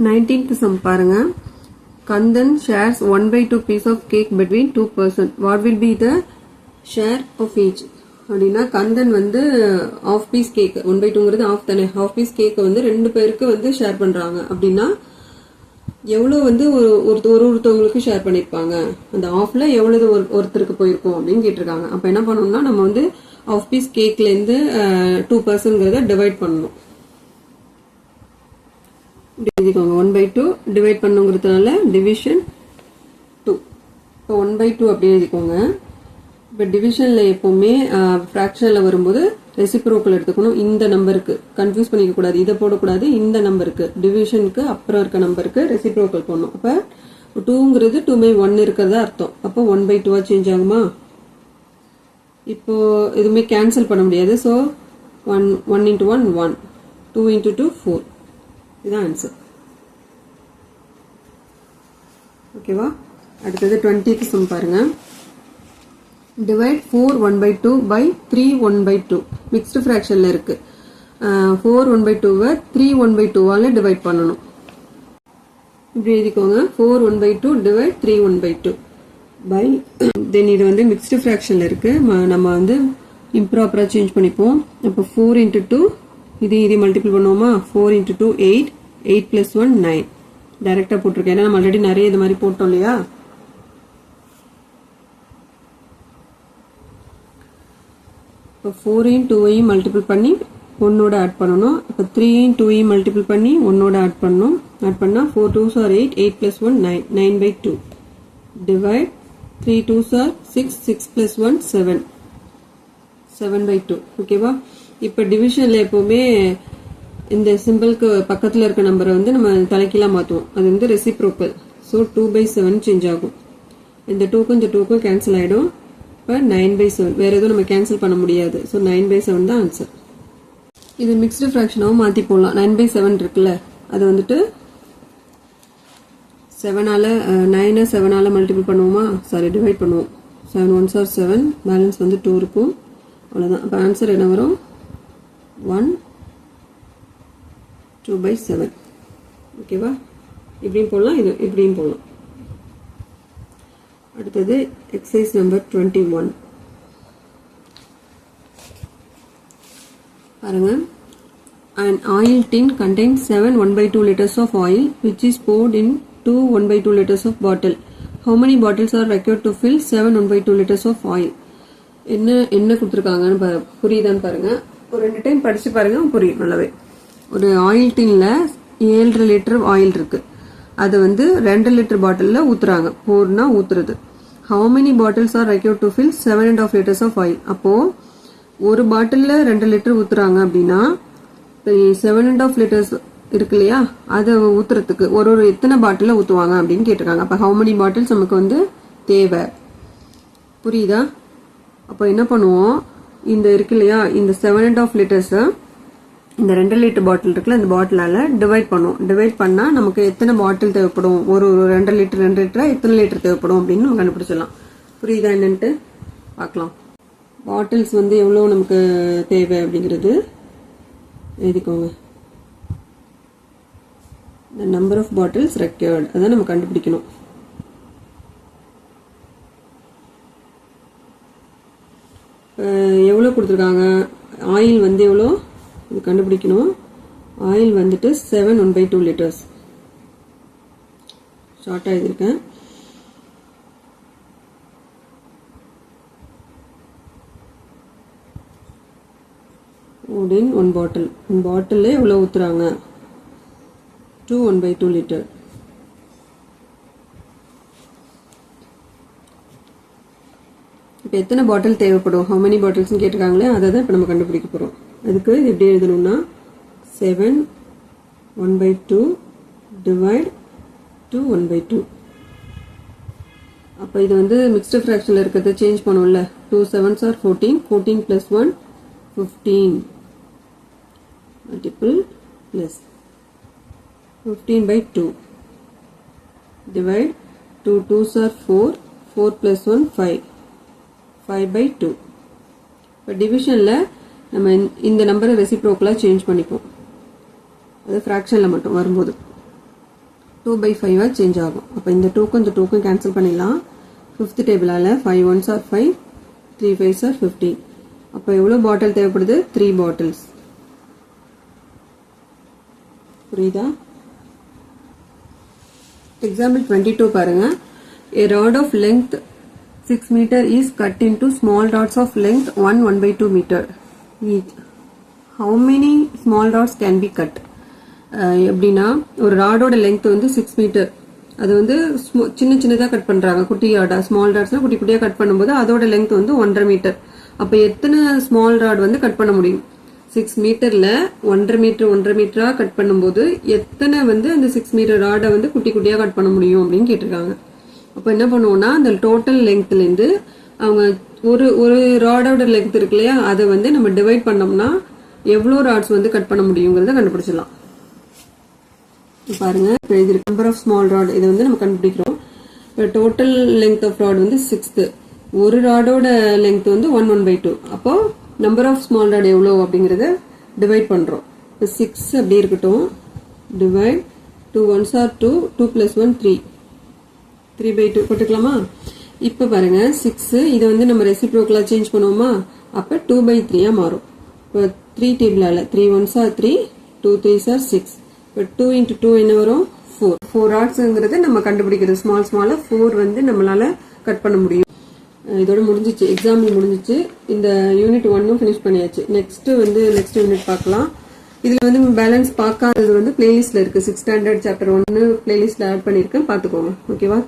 19th sum பாருங்க. Kandan shares 1/2 piece of cake between 2 persons. What will be the share of each? அப்படின்னா கந்தன் வந்து half piece cake 1/2ங்கிறது half தானே, half piece cake வந்து ரெண்டு பேருக்கு வந்து ஷேர் பண்றாங்க அப்படின்னா எவ்வளவு வந்து ஒருத்தவங்களுக்கு ஷேர் பண்ணிருப்பாங்க, அந்த ஆஃப்ல எவ்வளவு ஒருத்தருக்கு போயிருக்கும் அப்படின்னு கேட்டிருக்காங்க. அப்ப என்ன பண்ணணும்னா நம்ம வந்து half piece cakeல இருந்து 2% டிவைட் பண்ணணும். 1/2 டிவைட் பண்ணுங்கிறதுனால டிவிஷன் 2. இப்போ 1/2 அப்படியே எழுதிக்கோங்க. இப்போ டிவிஷன்ல எப்பவுமே ஃப்ராக்ஷன்ல வரும்போது ரெசிப்ரோக்கல் எடுத்துக்கணும். இந்த நம்பருக்கு கன்ஃபியூஸ் பண்ணிக்க கூடாது, இதை போடக்கூடாது. இந்த நம்பருக்கு டிவிஷனுக்கு அப்புறம் இருக்க நம்பருக்கு ரெசிப்ரோக்கல் போடணும். அப்போ 2ங்கிறது 2/1 இருக்கிறதா அர்த்தம். அப்போ 1/2 சேஞ்ச் ஆகுமா? இப்போ எதுவுமே கேன்சல் பண்ண முடியாது. So 1 into 1 1, 2 into 2 4. இதுதான் ஆன்சர். ஓகேவா? அடுத்தது 20th sum பாருங்க. Divide 4 1/2 by 3 1/2. மிக்ஸ்டு ஃப்ராக்ஷன்ல இருக்கு. 4 1/2 3 1/2 டிவைட் பண்ணணும். இப்படி எழுதிக்கோங்க. 4 1/2 டிவைட் 3 1/2 பை தென் இது வந்து மிக்ஸ்டு ஃப்ராக்ஷன்ல இருக்கு. நம்ம வந்து இம்ப்ராப்பரா சேஞ்ச் பண்ணிப்போம். அப்போ 4 into 2 இது மல்டிபிள் பண்ணுவோமா? 4 into 2 8, 8 plus 1 9. டைரக்டா போட்டிருக்கேன், ஏன்னா நம்ம ஆல்ரெடி நிறைய இது மாதிரி போட்டோம் இல்லையா. இப்போ 4 2 மல்டிபிள் பண்ணி 1ஓட ஆட் பண்ணணும். இப்போ 3 2 மல்டிபிள் பண்ணி 1ஓட ஆட் பண்ணணும். ஆட் பண்ணா 4 2s are 8, 8 plus 1 9, 9/2 divide 3 2s are 6, 6 plus 1 7, 7/2. ஓகேவா? இப்போ டிவிஷன்ல எப்பவுமே இந்த சிம்பிளுக்கு பக்கத்துல இருக்க நம்பரை வந்து நம்ம தலைக்கீழா மாத்துவோம். அது வந்து ரெசிப்ரோக்கல். ஸோ 2/7 சேஞ்ச் ஆகும். இந்த 2க்கும் இந்த 2க்கும் கேன்சல் ஆயிடும். இப்போ 9/7. வேற எதுவும் நம்ம கேன்சல் பண்ண முடியாது. ஸோ 9/7 தான் ஆன்சர். இது மிக்ஸ்டு ஃப்ராக்ஷனாகவும் மாத்தி போடலாம். 9/7 இருக்குல்ல, அது வந்துட்டு 9 7 மல்டிபிள் பண்ணுவோமா? சாரி, டிவைட் பண்ணுவோம். 7 1s are 7, பேலன்ஸ் வந்து 2 இருக்கும். அவ்வளோதான். அப்போ ஆன்சர் என்ன வரும்? 1 2/7. ஓகேவா? இப்படியும் போடலாம், இது இப்படியும் போடலாம். அடுத்தது எக்ஸசைஸ் நம்பர் 21 பாருங்க. An oil tin contains 7 1/2 liters of oil which is poured in 2 1/2 liters of bottle. How many bottles are required to fill 7 1/2 liters of oil? என்ன கொடுத்துருக்காங்கன்னு புரியுதான்னு பாருங்க. ஒரு 2 டைம் படிச்சு பாருங்க, புரியும் நல்லாவே. ஒரு ஆயில் டின்ல 7.5 லிட்டர் ஆயில் இருக்கு. அது வந்து 2 லிட்டர் பாட்டில்ல ஊத்துறாங்க. போர்னா ஊத்துறது. How many bottles are required to fill 7.5 liters of oil? அப்போ ஒரு பாட்டில்ல 2 லிட்டர் ஊத்துறாங்க அப்படின்னா 7.5 லிட்டர்ஸ் இருக்கு இல்லையா, அதை ஊத்துறதுக்கு ஒரு எத்தனை பாட்டில ஊத்துவாங்க அப்படின்னு கேட்டிருக்காங்க. அப்ப how many bottles நமக்கு வந்து தேவை. புரியுதா? அப்போ என்ன பண்ணுவோம், இந்த இருக்கு இல்லையா, இந்த 7.5 லிட்டர்ஸ் இந்த 2 லிட்டர் பாட்டில் இருக்குல்ல, இந்த பாட்டிலால டிவைட் பண்ணுவோம். டிவைட் பண்ணா நமக்கு எத்தனை பாட்டில் தேவைப்படும், ஒரு 2 லிட்டர் எத்தனை லிட்டர் தேவைப்படும் அப்படின்னு நம்ம கண்டுபிடிச்சிடலாம். புரியுதா என்னன்ட்டு பார்க்கலாம். பாட்டில்ஸ் வந்து எவ்வளோ நமக்கு தேவை அப்படிங்கிறது எழுதிக்கோங்க. the number of bottles required அதான் நம்ம கண்டுபிடிக்கணும். எவ்வளோ கொடுத்துருக்காங்க, ஆயில் வந்து எவ்வளோ இது கண்டுபிடிக்கணும். ஆயில் வந்துட்டு 7 1/2 லிட்டர்ஸ் ஷார்ட்டாக எழுதியிருக்கேன். in 1 bottle. பாட்டில் எவ்வளோ ஊற்றுறாங்க? 2 1/2 லிட்டர். இப்போ எத்தனை பாட்டில் தேவைப்படும், how many bottles கேட்டிருக்காங்களே, அதை தான் இப்போ நம்ம கண்டுபிடிக்க போகிறோம். அதுக்கு இது எப்படி எழுதணும்னா 7 1/2 டிவைட் 2 1/2. அப்போ இது வந்து மிக்ஸ்டு ஃப்ராக்ஷனில் இருக்கிறத சேஞ்ச் பண்ணுவோம்ல. 2 7s are 14, 14 plus 1 15 multiple plus 15/2 divide 2 2s are 4, 4 plus 1 5, 5/2. இப்போ டிவிஷனில் நம்ம இந்த நம்பரை ரெசிப்ரோக்கலாக சேஞ்ச் பண்ணிப்போம். அது ஃப்ராக்ஷனில் மட்டும் வரும்போது 2/5 சேஞ்ச் ஆகும். அப்போ இந்த 2க்கும் இந்த 2க்கும் கேன்சல் பண்ணிடலாம். 5th டேபிளால் 5 1s are 5, 3 5s are 15. அப்போ எவ்வளோ பாட்டில் தேவைப்படுது? 3 பாட்டில்ஸ். புரியுதா? எக்ஸாம்பிள் 22 பாருங்க. A rod of length 6 meter is cut into small rods of length 1/2 meter each. How many small rods can be cut? எப்படின்னா ஒரு ராடோட லெங்த் வந்து 6 மீட்டர், அது வந்து சின்ன சின்னதாக கட் பண்ணுறாங்க. குட்டி ராடா, ஸ்மால் ராட்ஸ்னால் குட்டி குட்டியாக கட் பண்ணும்போது அதோட லெங்த் வந்து 1.5 மீட்டர். அப்போ எத்தனை ஸ்மால் ராட் வந்து கட் பண்ண முடியும்? 6 மீட்டரில் 1.5 மீட்டராக கட் பண்ணும்போது எத்தனை வந்து அந்த 6 மீட்டர் ராடை வந்து குட்டி குட்டியாக கட் பண்ண முடியும் அப்படின்னு கேட்டிருக்காங்க. அப்போ என்ன பண்ணுவோம்னா அந்த டோட்டல் லெங்க்த்லேருந்து அவங்க ஒரு ராடோட லெங்த் இருக்கு இல்லையா, அதை வந்து நம்ம டிவைட் பண்ணோம்னா எவ்வளோ ராட்ஸ் வந்து கட் பண்ண முடியுங்கிறத கண்டுபிடிச்சிடலாம். பாருங்க, எழுதிருக்கு நம்பர் ஆஃப் ஸ்மால் ராட், இதை வந்து நம்ம கண்டுபிடிக்கிறோம். இப்போ டோட்டல் லெங்த் ஆஃப் ராட் வந்து 6th, ஒரு ராடோட லெங்த் வந்து 1/2. அப்போ நம்பர் ஆஃப் ஸ்மால் ராட் எவ்வளோ அப்படிங்கிறத டிவைட் பண்ணுறோம். இப்போ 6 அப்படியே இருக்கட்டும், டிவைட் 2 1s are 2, 2 + 1 3, 3/2 போட்டுக்கலாமா? இப்போ பாருங்க 6 இதை வந்து நம்ம ரெசிப்ரோக்கலாக சேஞ்ச் பண்ணுவோமா? அப்போ 2/3 மாறும். இப்போ 3 டேபிளால் 3 1s are 3, 2 3s are 6. இப்போ 2 × 2 என்ன வரும்? 4. 4 ராட்ஸுங்கிறது நம்ம கண்டுபிடிக்கிறது. ஸ்மாலாக 4 வந்து நம்மளால கட் பண்ண முடியும். இதோட முடிஞ்சிச்சு, எக்ஸாம்பிள் முடிஞ்சிச்சு. இந்த யூனிட் 1 ஃபினிஷ் பண்ணியாச்சு. நெக்ஸ்ட் யூனிட் பார்க்கலாம். இதில் வந்து பேலன்ஸ் பார்க்காதது வந்து பிளேலிஸ்ட்ல இருக்கு. 6th ஸ்டாண்டர்ட் சாப்டர் 1 பிளேலிஸ்ட்ல ஆட் பண்ணியிருக்கேன், பார்த்துக்கோங்க. ஓகேவா?